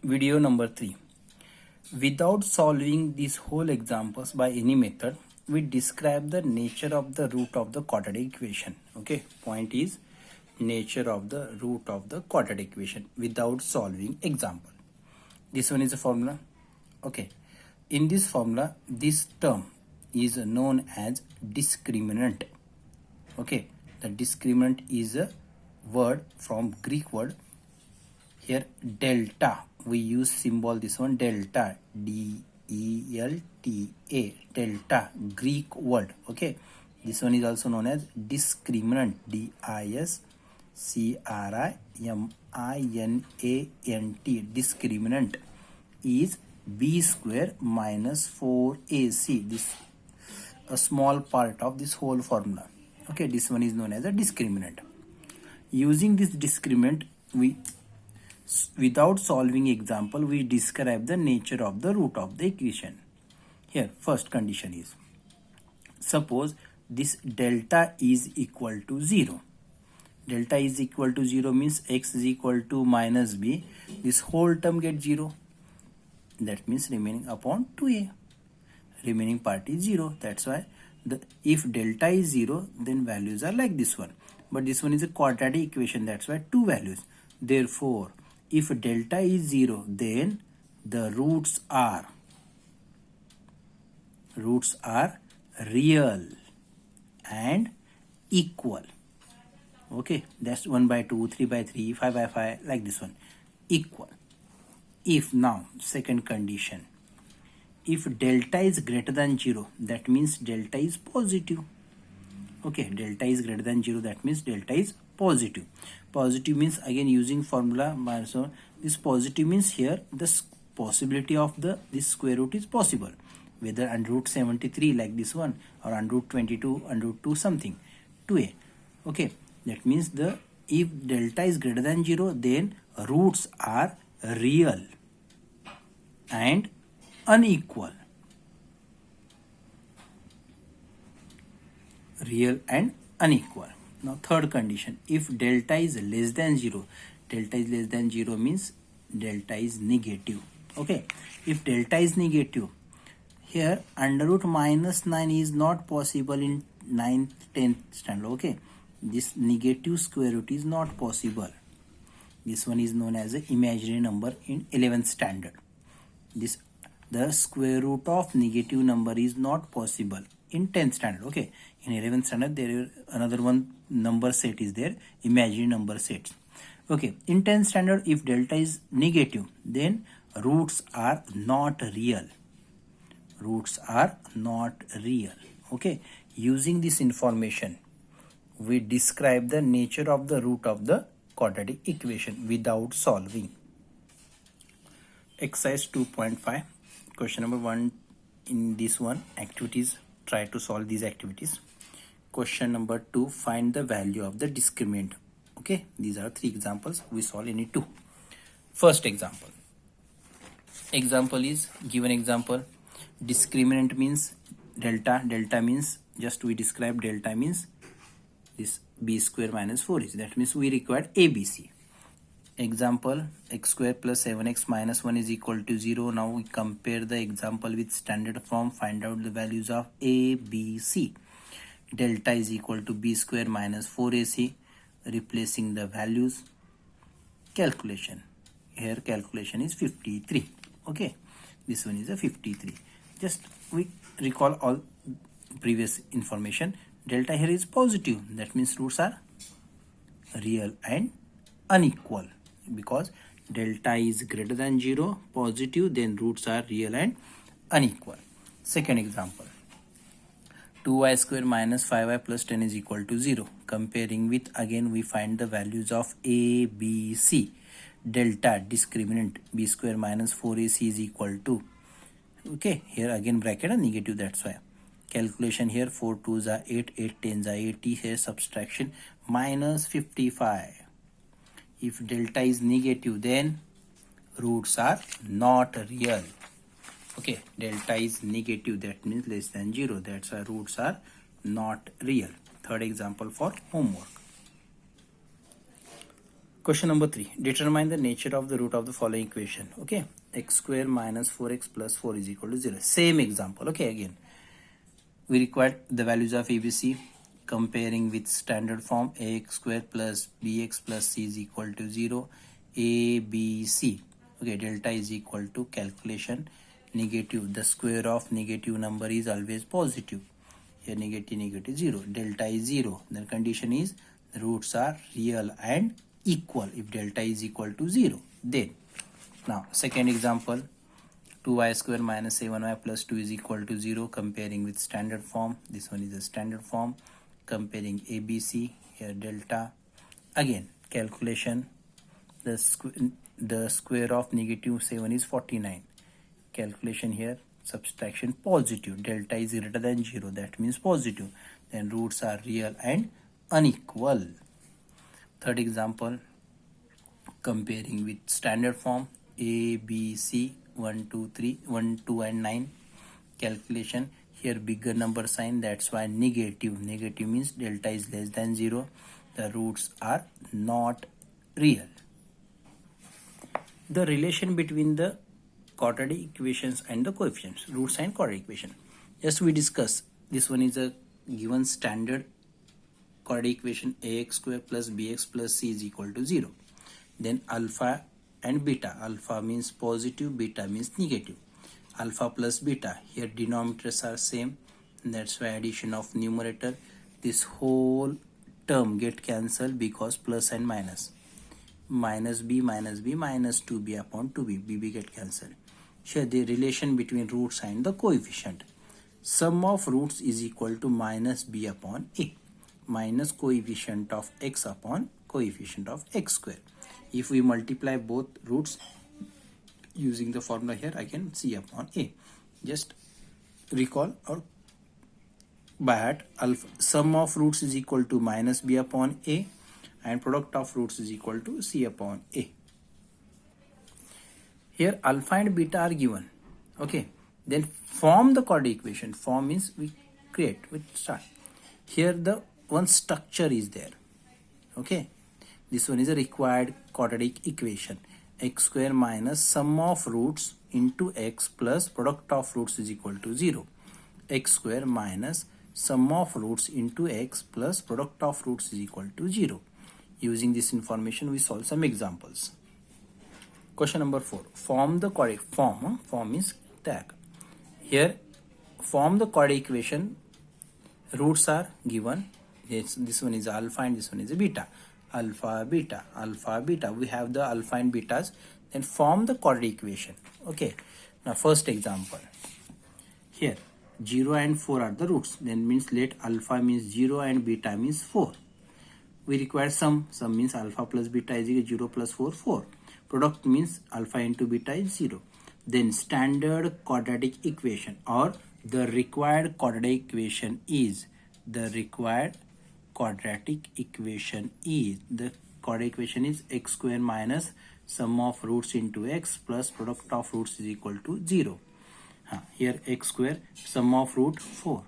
Video number 3. Without solving these whole examples by any method, we describe the nature of the root of the quadratic equation. Okay, point is nature of the root of the quadratic equation without solving example. This one is a formula. Okay, in this formula, this term is known as discriminant. Okay, the discriminant is a word from Greek word. Here delta, we use symbol this one, delta, delta, delta, Greek word. Okay, this one is also known as discriminant, discriminant, discriminant is b square minus 4ac, this a small part of this whole formula. Okay, this one is known as a discriminant. Using this discriminant, we without solving example, we describe the nature of the root of the equation. Here first condition is, suppose this delta is equal to 0. Delta is equal to 0 means x is equal to minus b. This whole term gets 0. That means remaining upon 2a. Remaining part is 0. That's why if delta is 0, then values are like this one. But this one is a quadratic equation. That's why two values. Therefore, if delta is 0, then the roots are real and equal. Okay, that's 1 by 2, 3 by 3, 5 by 5, like this one, equal. If now, second condition, if delta is greater than 0, that means delta is positive. Okay, delta is greater than 0, that means delta is positive. Positive means, again using formula, so this positive means here the possibility of this square root is possible, whether under root 73 like this one, or under root 22, under root 2 something, 2a. Okay, that means if delta is greater than 0, then roots are real and unequal. Real and unequal. Now third condition, if delta is less than 0, delta is less than 0 means delta is negative. Okay, if delta is negative, here under root minus 9 is not possible in 9th, 10th standard. Okay, this negative square root is not possible. This one is known as an imaginary number in 11th standard. The square root of negative number is not possible in 10th standard. Okay, in 11th standard there is another one number set is there, imaginary number sets. Okay, in 10th standard, if delta is negative, then roots are not real. Roots are not real. Okay, using this information, we describe the nature of the root of the quadratic equation without solving. Exercise 2.5, question number 1. In this one, activities, try to solve these activities. Question number 2, find the value of the discriminant. Okay, these are 3 examples, we solve any 2. First example is given example, discriminant means delta means, just we describe delta means this b square minus 4ac, that means we require abc. Example, x square plus 7x minus 1 is equal to 0. Now we compare the example with standard form, find out the values of a, b, c. Delta is equal to b square minus 4ac, replacing the values. Calculation, here calculation is 53. Okay, this one is a 53. Just we recall all previous information. Delta here is positive, that means roots are real and unequal, because delta is greater than 0, positive, then roots are real and unequal. Second example, 2y square minus 5y plus 10 is equal to 0. Comparing with, again we find the values of a, b, c. Delta, discriminant, b square minus 4ac is equal to, okay, here again bracket and negative, that's why. Calculation here, 4 2s are 8, 8 10s are 80. Here subtraction, minus 55. If delta is negative, then roots are not real. Okay, delta is negative, that means less than 0, that's why roots are not real. Third example for homework. Question number 3. Determine the nature of the root of the following equation. Okay. X square minus 4x plus 4 is equal to 0. Same example. Okay. Again, we require the values of ABC comparing with standard form ax square plus bx plus c is equal to 0. ABC. Okay. Delta is equal to calculation negative. The square of negative number is always positive. Here negative 0. Delta is 0. The condition is the roots are real and equal. If delta is equal to 0, then now second example, 2y square minus 7y plus 2 is equal to 0, comparing with standard form. This one is the standard form. Comparing ABC, here delta. Again calculation, the square of negative 7 is 49. Calculation here, subtraction positive. Delta is greater than 0, that means positive. Then roots are real and unequal. Third example, comparing with standard form A, B, C, 1, 2, 3, 1, 2 and 9. Calculation here bigger number sign, that's why negative. Negative means delta is less than 0. The roots are not real. The relation between the quadratic equations and the coefficients, roots and quadratic equation. Just we discuss. This one is a given standard quadratic equation ax square plus bx plus c is equal to 0. Then alpha and beta. Alpha means positive, beta means negative. Alpha plus beta. Here denominators are same. That's why addition of numerator. This whole term get cancelled because plus and minus. Minus b minus 2b upon 2b. bb get cancelled. Here the relation between roots and the coefficient. Sum of roots is equal to minus b upon a. Minus coefficient of x upon coefficient of x square. If we multiply both roots using the formula here, I can c upon a. Just recall or by heart, alpha, sum of roots is equal to minus b upon a and product of roots is equal to c upon a. Here alpha and beta are given. Okay. Then form the quadratic equation. Form means we create, we start. Here the one structure is there. Okay. This one is a required quadratic equation. X square minus sum of roots into x plus product of roots is equal to 0. X square minus sum of roots into x plus product of roots is equal to 0. Using this information, we solve some examples. Question number 4. Form the quadratic form. Form means tag. Here, form the quadratic equation. Roots are given. This one is alpha and this one is beta. Alpha, beta, alpha, beta. We have the alpha and betas. Then form the quadratic equation. Okay. Now first example. Here 0 and 4 are the roots. Then means let alpha means 0 and beta means 4. We require sum. Sum means alpha plus beta is equal to 0 plus 4, 4. Product means alpha into beta is 0. Then standard quadratic equation or the required quadratic equation is the quadratic equation is x square minus sum of roots into x plus product of roots is equal to 0. Here x square sum of root 4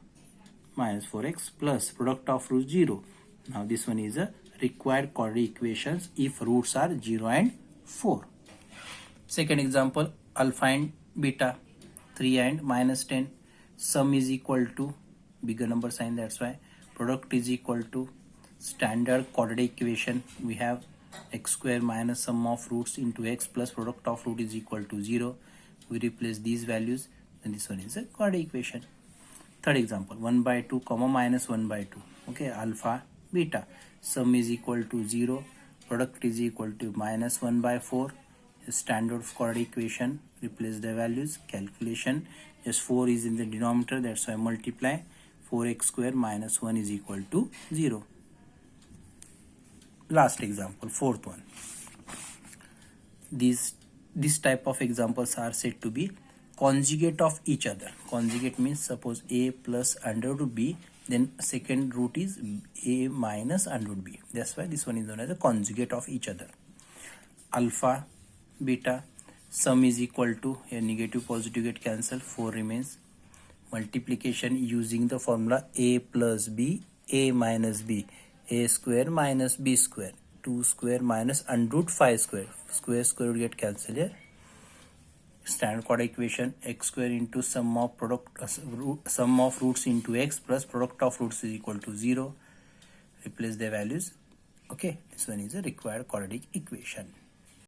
minus 4x plus product of root 0. Now this one is a required quadratic equations if roots are 0 and 4. Second example, alpha and beta 3 and minus 10. Sum is equal to bigger number sign, that's why product is equal to standard quadratic equation. We have x square minus sum of roots into x plus product of root is equal to 0. We replace these values and this one is a quadratic equation. Third example, 1 by 2 comma minus 1 by 2. Okay, alpha beta. Sum is equal to 0. Product is equal to minus 1 by 4. Standard quadratic equation. Replace the values. Calculation. Just 4 is in the denominator, that's why multiply. 4x square minus 1 is equal to 0. Last example, fourth one. This type of examples are said to be conjugate of each other. Conjugate means suppose a plus under root b, then second root is a minus under root b. That's why this one is known as a conjugate of each other. Alpha, beta, sum is equal to, here negative positive get cancelled, 4 remains. Multiplication using the formula a plus b, a minus b, a square minus b square. 2 square minus under root 5 square. Square would get cancelled here. Standard quadratic equation, x square into sum of roots into x plus product of roots is equal to 0. Replace the values. Okay, this one is a required quadratic equation.